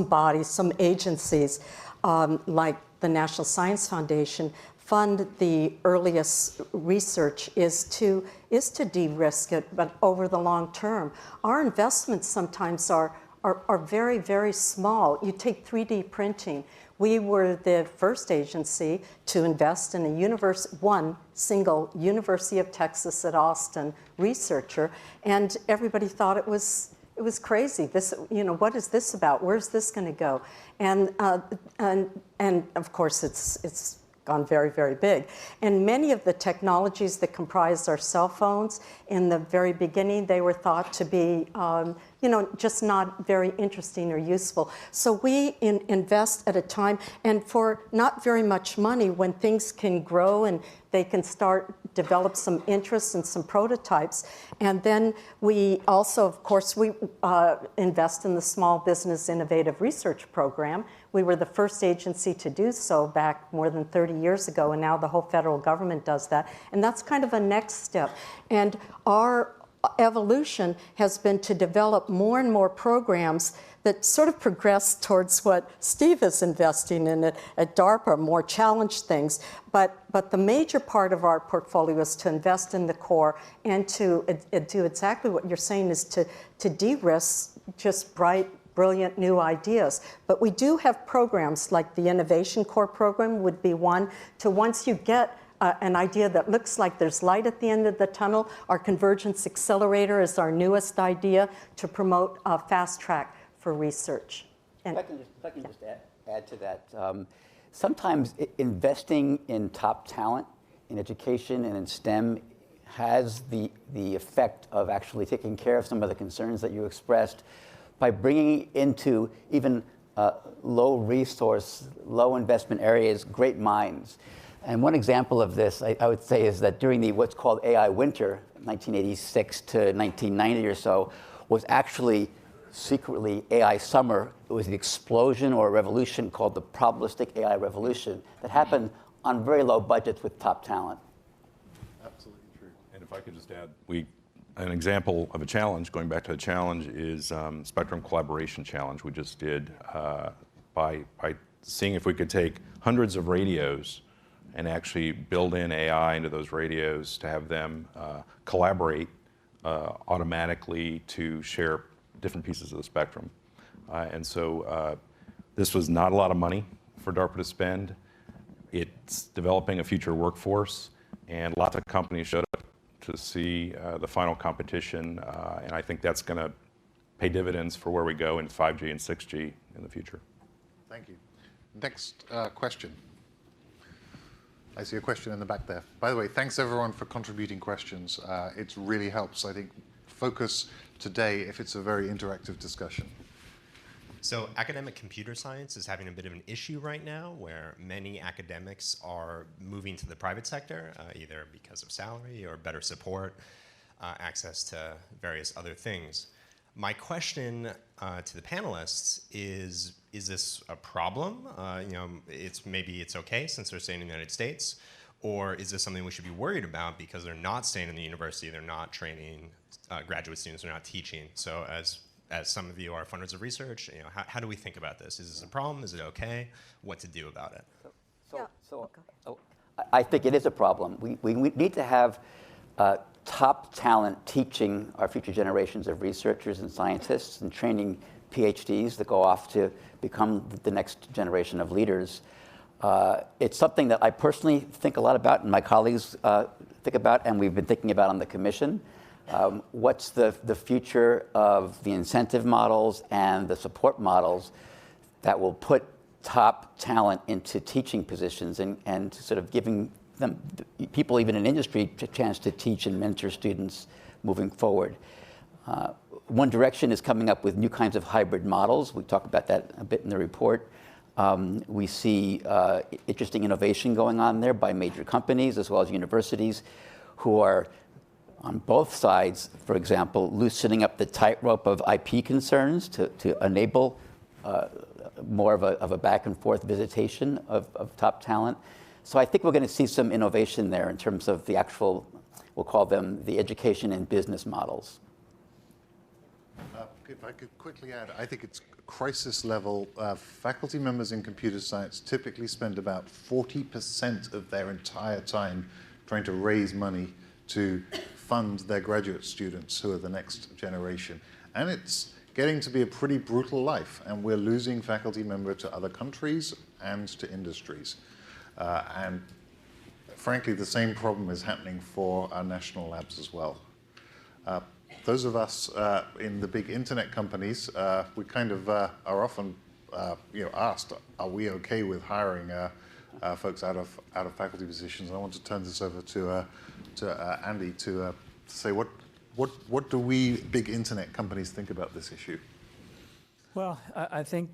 bodies, some agencies like the National Science Foundation fund the earliest research is to de-risk it, but over the long term. Our investments sometimes are very, very small. You take 3D printing. We were the first agency to invest in one single University of Texas at Austin researcher, and everybody thought it was crazy. This, what is this about? Where's this going to go? And of course, it's gone very, very big. And many of the technologies that comprise our cell phones, in the very beginning, they were thought to be, just not very interesting or useful. So we invest at a time, and for not very much money, when things can grow and they can develop some interest and some prototypes. And then we also, of course, we invest in the Small Business Innovative Research Program. We were the first agency to do so back more than 30 years ago, and now the whole federal government does that. And that's kind of a next step. And our evolution has been to develop more and more programs that sort of progress towards what Steve is investing in at DARPA, more challenged things. But the major part of our portfolio is to invest in the core and to do exactly what you're saying, is to de-risk just bright, brilliant new ideas. But we do have programs like the Innovation Core program would be one, to once you get an idea that looks like there's light at the end of the tunnel. Our Convergence Accelerator is our newest idea to promote a fast track for research. And if I can just add to that, sometimes investing in top talent in education and in STEM has the effect of actually taking care of some of the concerns that you expressed by bringing into even low resource, low investment areas, great minds. And one example of this, I would say, is that during the what's called AI winter, 1986 to 1990 or so, was actually secretly AI summer. It was the explosion or a revolution called the probabilistic AI revolution that happened on very low budgets with top talent. Absolutely true. And if I could just add, an example of a challenge, going back to the challenge, is Spectrum Collaboration Challenge we just did by seeing if we could take hundreds of radios and actually build in AI into those radios to have them collaborate automatically to share different pieces of the spectrum. And so this was not a lot of money for DARPA to spend. It's developing a future workforce, and lots of companies showed up to see the final competition, and I think that's going to pay dividends for where we go in 5G and 6G in the future. Thank you. Next question. I see a question in the back there. By the way, thanks everyone for contributing questions. It really helps, I think, focus today if it's a very interactive discussion. So academic computer science is having a bit of an issue right now where many academics are moving to the private sector, either because of salary or better support, access to various other things. My question to the panelists is this a problem? Maybe it's okay since they're staying in the United States, or is this something we should be worried about because they're not staying in the university, they're not training graduate students, they're not teaching? So as some of you are funders of research, how do we think about this? Is this a problem? Is it okay? What to do about it? I think it is a problem. We need to have top talent teaching our future generations of researchers and scientists and training PhDs that go off to become the next generation of leaders. It's something that I personally think a lot about and my colleagues think about, and we've been thinking about on the commission. What's the future of the incentive models and the support models that will put top talent into teaching positions and sort of giving them, people even in industry, a chance to teach and mentor students moving forward. One Direction is coming up with new kinds of hybrid models. We talk about that a bit in the report. We see interesting innovation going on there by major companies as well as universities who are on both sides, for example, loosening up the tightrope of IP concerns to enable more of a back and forth visitation of top talent. So I think we're going to see some innovation there in terms of the actual, we'll call them the education and business models. If I could quickly add, I think it's crisis level. Faculty members in computer science typically spend about 40% of their entire time trying to raise money to fund their graduate students who are the next generation. And it's getting to be a pretty brutal life, and we're losing faculty members to other countries and to industries. And frankly, the same problem is happening for our national labs as well. Those of us in the big internet companies, we kind of are often asked, are we okay with hiring folks out of faculty positions? And I want to turn this over to Andy to say what do we big internet companies think about this issue? Well, I think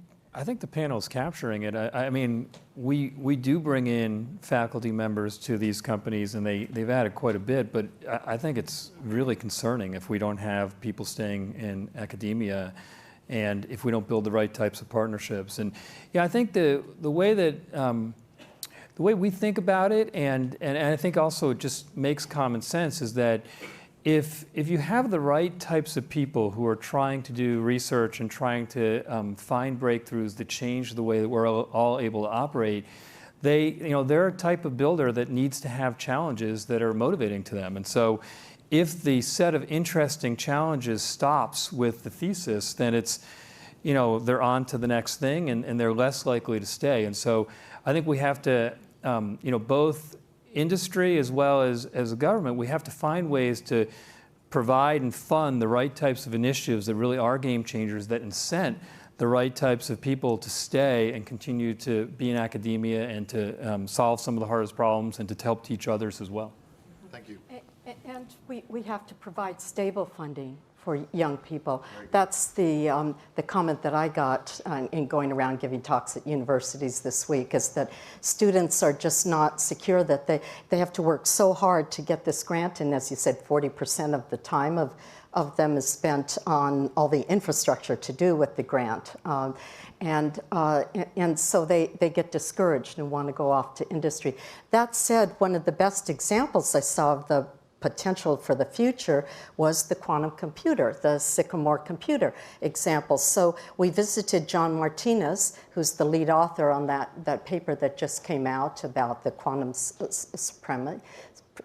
the panel is capturing it. I mean, we do bring in faculty members to these companies, and they've added quite a bit, but I think it's really concerning if we don't have people staying in academia and if we don't build the right types of partnerships. And yeah, I think the way that the way we think about it, and I think also it just makes common sense, is that if you have the right types of people who are trying to do research and trying to find breakthroughs that change the way that we're all able to operate, they're a type of builder that needs to have challenges that are motivating to them. And so if the set of interesting challenges stops with the thesis, then it's, they're on to the next thing, and they're less likely to stay. And so I think we have to, both industry as well as a government, we have to find ways to provide and fund the right types of initiatives that really are game changers, that incent the right types of people to stay and continue to be in academia and to solve some of the hardest problems and to help teach others as well. Thank you. And we have to provide stable funding for young people. That's the comment that I got in going around giving talks at universities this week, is that students are just not secure, that they have to work so hard to get this grant, and as you said, 40% of the time of them is spent on all the infrastructure to do with the grant. And so they get discouraged and want to go off to industry. That said, one of the best examples I saw of the potential for the future was the quantum computer, the Sycamore computer example. So we visited John Martinez, who's the lead author on that paper that just came out about the quantum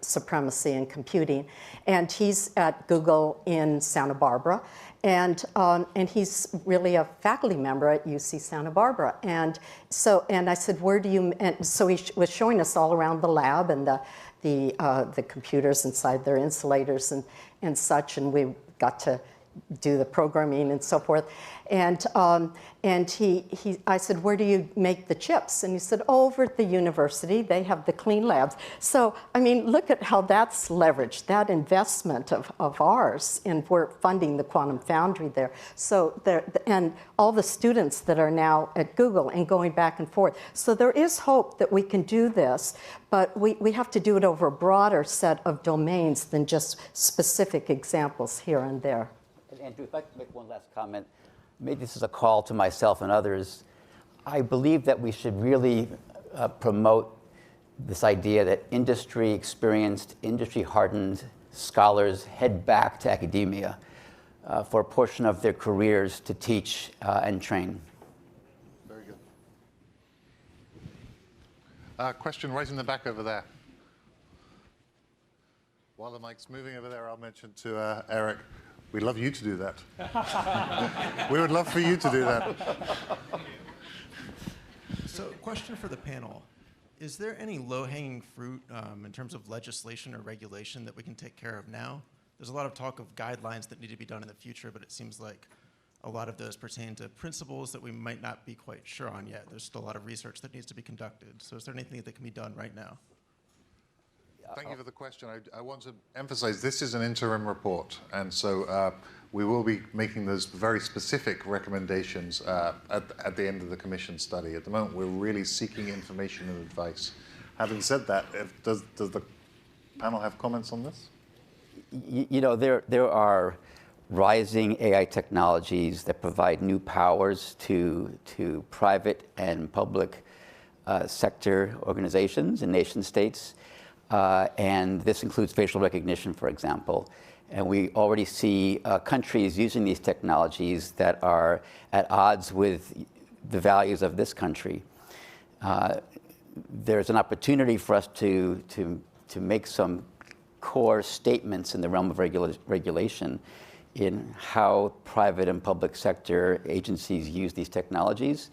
supremacy in computing, and he's at Google in Santa Barbara, and he's really a faculty member at UC Santa Barbara. And I said, where do you? And so he was showing us all around the lab and the computers inside their insulators and such, and we got to do the programming and so forth. And I said, where do you make the chips? And he said, oh, over at the university, they have the clean labs. So, I mean, look at how that's leveraged, that investment of ours, and we're funding the quantum foundry there. So and all the students that are now at Google and going back and forth. So there is hope that we can do this, but we have to do it over a broader set of domains than just specific examples here and there. Andrew, if I could make one last comment, maybe this is a call to myself and others. I believe that we should really promote this idea that industry-experienced, industry-hardened scholars head back to academia for a portion of their careers to teach and train. Very good. Question right in the back over there. While the mic's moving over there, I'll mention to Eric, we'd love you to do that. We would love for you to do that. So, question for the panel. Is there any low-hanging fruit in terms of legislation or regulation that we can take care of now? There's a lot of talk of guidelines that need to be done in the future, but it seems like a lot of those pertain to principles that we might not be quite sure on yet. There's still a lot of research that needs to be conducted. So is there anything that can be done right now? Thank you for the question. I want to emphasize this is an interim report, and so we will be making those very specific recommendations at the end of the commission study. At the moment, we're really seeking information and advice. Having said that, does the panel have comments on this? You know, there are rising AI technologies that provide new powers to private and public sector organizations and nation states. And this includes facial recognition, for example. And we already see countries using these technologies that are at odds with the values of this country. There's an opportunity for us to make some core statements in the realm of regulation in how private and public sector agencies use these technologies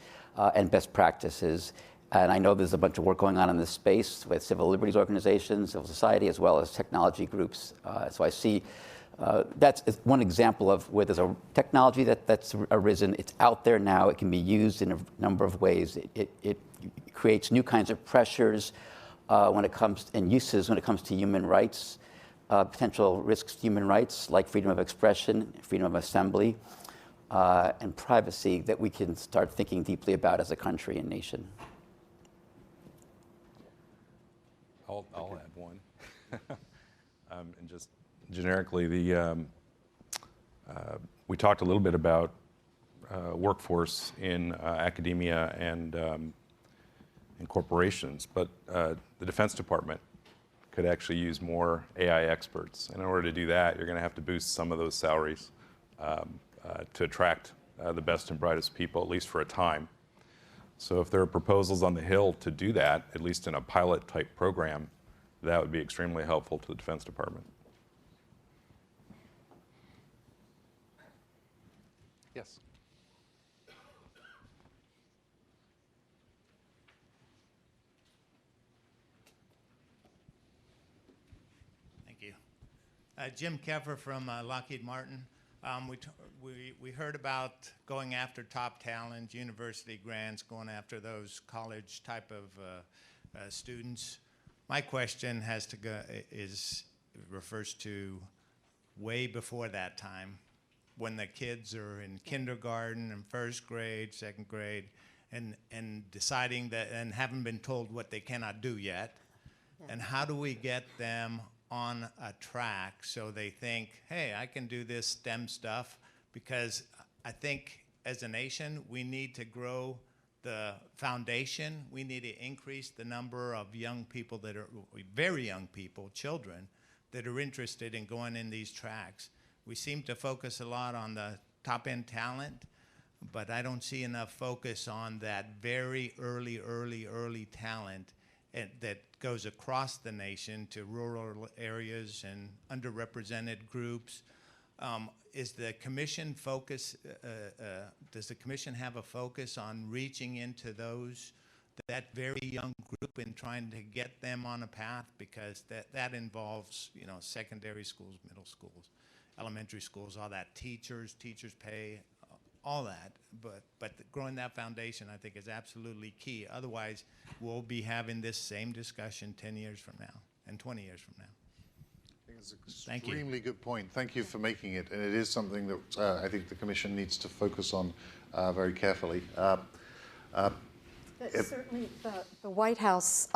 and best practices. And I know there's a bunch of work going on in this space with civil liberties organizations, civil society, as well as technology groups. So I see that's one example of where there's a technology that's arisen. It's out there now. It can be used in a number of ways. It creates new kinds of pressures when it comes and uses when it comes to human rights, potential risks to human rights like freedom of expression, freedom of assembly, and privacy that we can start thinking deeply about as a country and nation. I'll add one. And just generically, we talked a little bit about workforce in academia and in corporations, but the Defense Department could actually use more AI experts. And in order to do that, you're going to have to boost some of those salaries to attract the best and brightest people, at least for a time. So if there are proposals on the Hill to do that, at least in a pilot type program, that would be extremely helpful to the Defense Department. Yes. Thank you. Jim Keffer from Lockheed Martin. We heard about going after top talent, university grants, going after those college type of students. My question refers to way before that time, when the kids are in kindergarten and first grade, second grade, and deciding that and haven't been told what they cannot do yet. Yeah. And how do we get them on a track so they think, hey, I can do this STEM stuff? Because I think as a nation, we need to grow the foundation. We need to increase the number of young people that are, very young people, children, that are interested in going in these tracks. We seem to focus a lot on the top-end talent, but I don't see enough focus on that very early talent that goes across the nation to rural areas and underrepresented groups. Is the commission focus? Does the commission have a focus on reaching into that very young group and trying to get them on a path? Because that involves, you know, secondary schools, middle schools, elementary schools, all that, teachers pay, all that. But growing that foundation, I think, is absolutely key. Otherwise, we'll be having this same discussion 10 years from now and 20 years from now. I think it's an extremely good point. Thank you for making it. And it is something that I think the Commission needs to focus on very carefully. Certainly, the White House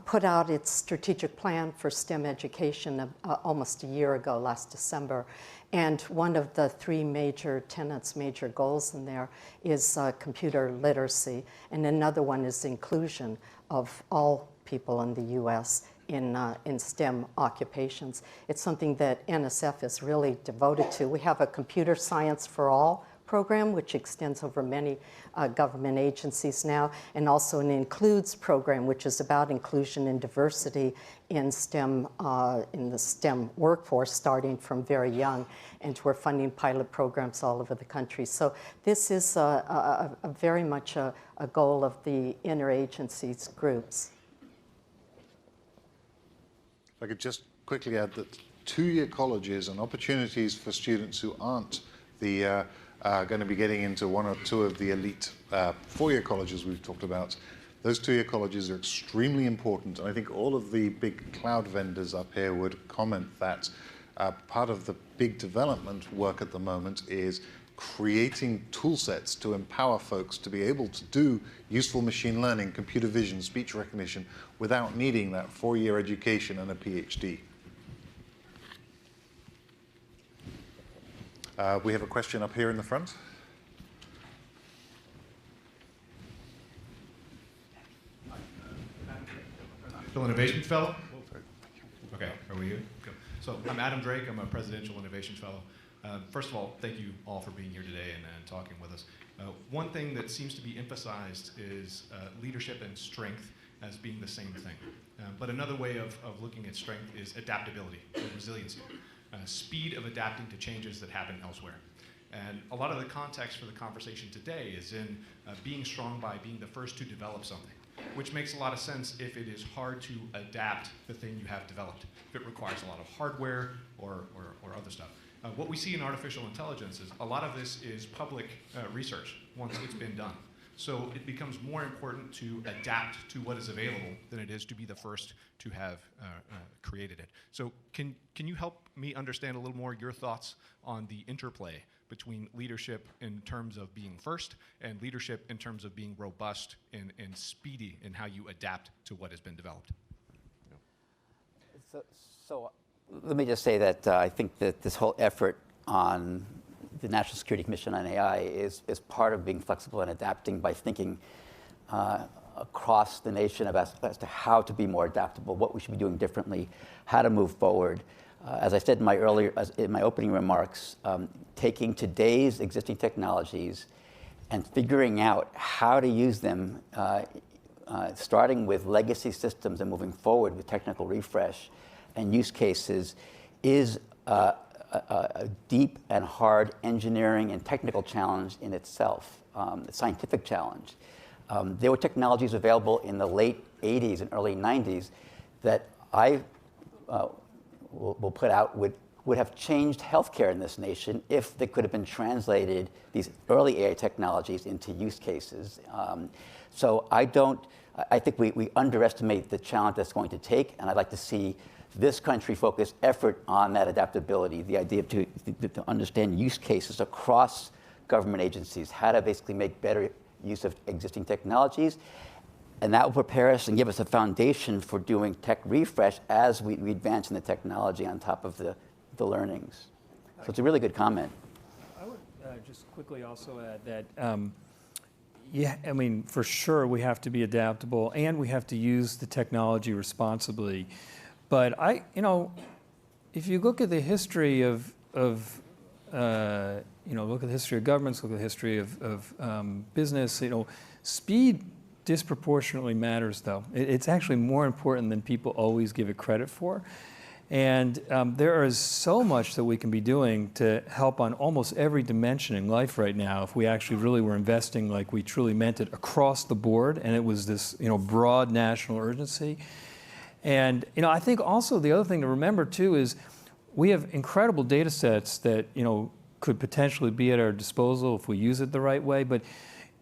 put out its strategic plan for STEM education almost a year ago, last December. And one of the three major tenets, major goals in there is computer literacy. And another one is inclusion of all people in the U.S. in STEM occupations. It's something that NSF is really devoted to. We have a Computer Science for All program, which extends over many government agencies now, and also an Includes program, which is about inclusion and diversity in STEM, in the STEM workforce, starting from very young. And we're funding pilot programs all over the country. So this is very much a goal of the interagencies groups. If I could just quickly add that two-year colleges and opportunities for students who aren't the going to be getting into one or two of the elite four-year colleges we've talked about. Those two-year colleges are extremely important. And I think all of the big cloud vendors up here would comment that part of the big development work at the moment is creating tool sets to empower folks to be able to do useful machine learning, computer vision, speech recognition without needing that four-year education and a PhD. We have a question up here in the front. Innovation Fellow. Okay, are we here? Good. So I'm Adam Drake. I'm a Presidential Innovation Fellow. First of all, thank you all for being here today and talking with us. One thing that seems to be emphasized is leadership and strength as being the same thing. But another way of looking at strength is adaptability and resiliency. Speed of adapting to changes that happen elsewhere. And a lot of the context for the conversation today is in being strong by being the first to develop something, which makes a lot of sense if it is hard to adapt the thing you have developed, if it requires a lot of hardware or other stuff. What we see in artificial intelligence is a lot of this is public research once it's been done. So it becomes more important to adapt to what is available than it is to be the first to have created it. So can you help me understand a little more your thoughts on the interplay between leadership in terms of being first and leadership in terms of being robust and speedy in how you adapt to what has been developed? So let me just say that I think that this whole effort on the National Security Commission on AI is part of being flexible and adapting by thinking across the nation as to how to be more adaptable, what we should be doing differently, how to move forward. As I said in my opening remarks, taking today's existing technologies and figuring out how to use them, starting with legacy systems and moving forward with technical refresh and use cases, is a deep and hard engineering and technical challenge in itself, a scientific challenge. There were technologies available in the late 80s and early 90s that I will put out would would have changed healthcare in this nation if they could have been translated, these early AI technologies, into use cases. So I think we underestimate the challenge that's going to take, and I'd like to see this country focus effort on that adaptability, the idea to understand use cases across government agencies, how to basically make better use of existing technologies. And that will prepare us and give us a foundation for doing tech refresh as we advance in the technology on top of the learnings. So it's a really good comment. I would just quickly also add that, yeah, I mean, for sure we have to be adaptable and we have to use the technology responsibly. But if you look at the history of look at the history of governments, look at the history of business, speed disproportionately matters, though. It's actually more important than people always give it credit for. And there is so much that we can be doing to help on almost every dimension in life right now if we actually really were investing like we truly meant it across the board, and it was this broad national urgency. And I think also the other thing to remember too is we have incredible data sets that could potentially be at our disposal if we use it the right way, but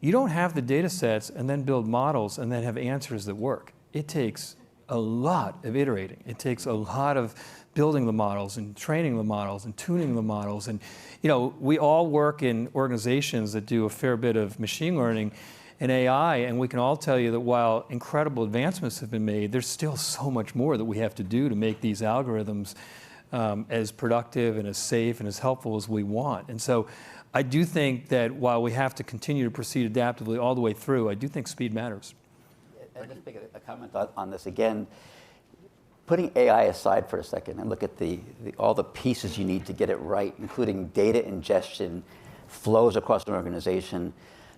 you don't have the data sets and then build models and then have answers that work. It takes a lot of iterating. It takes a lot of building the models and training the models and tuning the models. And we all work in organizations that do a fair bit of machine learning and AI, and we can all tell you that while incredible advancements have been made, there's still so much more that we have to do to make these algorithms as productive and as safe and as helpful as we want. And so I do think that while we have to continue to proceed adaptively all the way through, I do think speed matters. I'll just make a comment on this again. Putting AI aside for a second and look at all the pieces you need to get it right, including data ingestion, flows across an organization,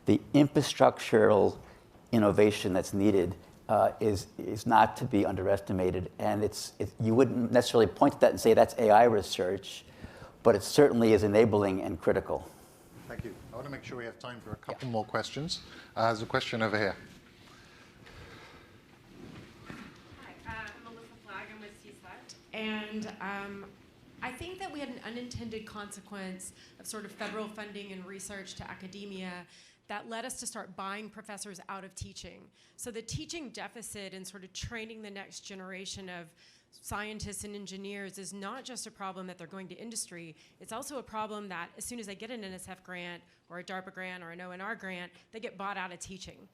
the infrastructural innovation that's needed is not to be underestimated. And you wouldn't necessarily point to that and say that's AI research, but it certainly is enabling and critical. Thank you. I want to make sure we have time for a couple more questions. There's a question over here. And I think that we had an unintended consequence of sort of federal funding and research to academia that led us to start buying professors out of teaching. So the teaching deficit in sort of training the next generation of scientists and engineers is not just a problem that they're going to industry, it's also a problem that as soon as they get an NSF grant or a DARPA grant or an ONR grant, they get bought out of teaching.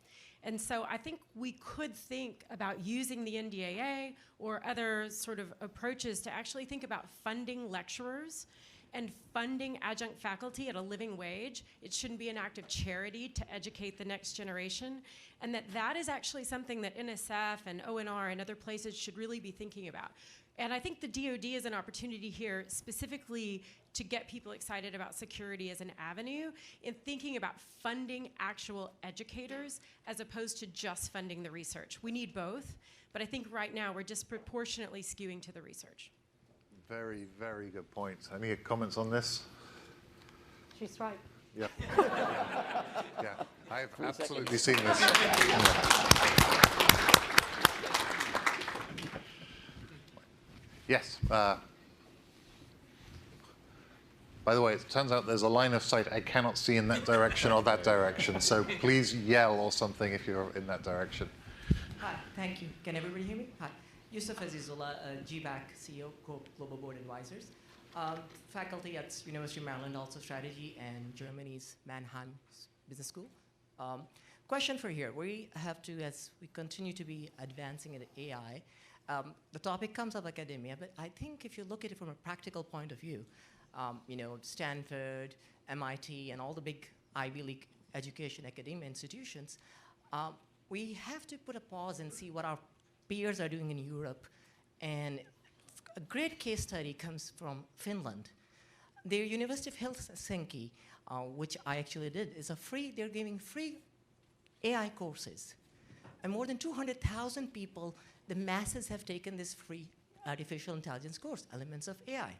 And so I think we could think about using the NDAA or other sort of approaches to actually think about funding lecturers and funding adjunct faculty at a living wage. It shouldn't be an act of charity to educate the next generation, and that is actually something that NSF and ONR and other places should really be thinking about. And I think the DoD is an opportunity here specifically to get people excited about security as an avenue in thinking about funding actual educators as opposed to just funding the research. We need both, but I think right now we're disproportionately skewing to the research. Very, very good points. Any comments on this? She's right. Yeah. Yeah, I've absolutely seen this. Yes. By the way, it turns out there's a line of sight I cannot see in that direction or that direction, so please yell or something if you're in that direction. Hi, thank you. Can everybody hear me? Hi. Yusuf Azizullah, GBAC CEO, Global Board Advisors. Faculty at University of Maryland, also strategy, and Germany's Mannheim Business School. Question for here. We have to, as we continue to be advancing in AI, the topic comes up academia, but I think if you look at it from a practical point of view, Stanford, MIT, and all the big Ivy League education academia institutions, we have to put a pause and see what our peers are doing in Europe. And a great case study comes from Finland. Their University of Helsinki, which I actually did, is they're giving free AI courses. And more than 200,000 people, the masses have taken this free artificial intelligence course, Elements of AI.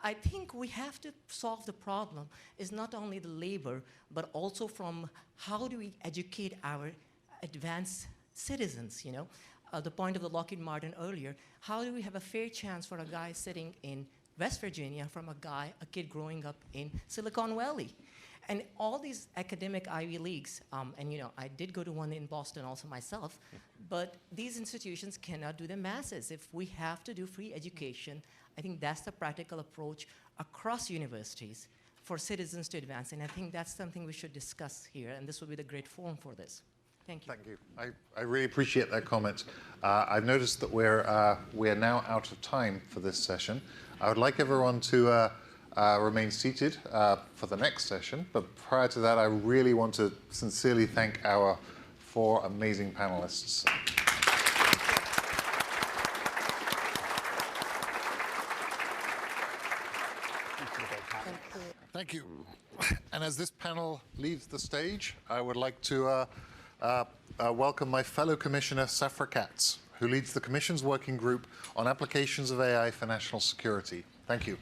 I think we have to solve the problem is not only the labor, but also from how do we educate our advanced citizens, the point of the Lockheed Martin earlier, how do we have a fair chance for a guy sitting in West Virginia from a kid growing up in Silicon Valley. And all these academic Ivy Leagues, and I did go to one in Boston also myself, but these institutions cannot do the masses. If we have to do free education, I think that's the practical approach across universities for citizens to advance. And I think that's something we should discuss here, and this would be the great forum for this. Thank you. Thank you. I really appreciate that comment. I've noticed that we're now out of time for this session. I would like everyone to remain seated for the next session, but prior to that, I really want to sincerely thank our 4 amazing panelists. Thank you. And as this panel leaves the stage, I would like to welcome my fellow Commissioner, Safra Katz, who leads the Commission's working group on applications of AI for national security. Thank you.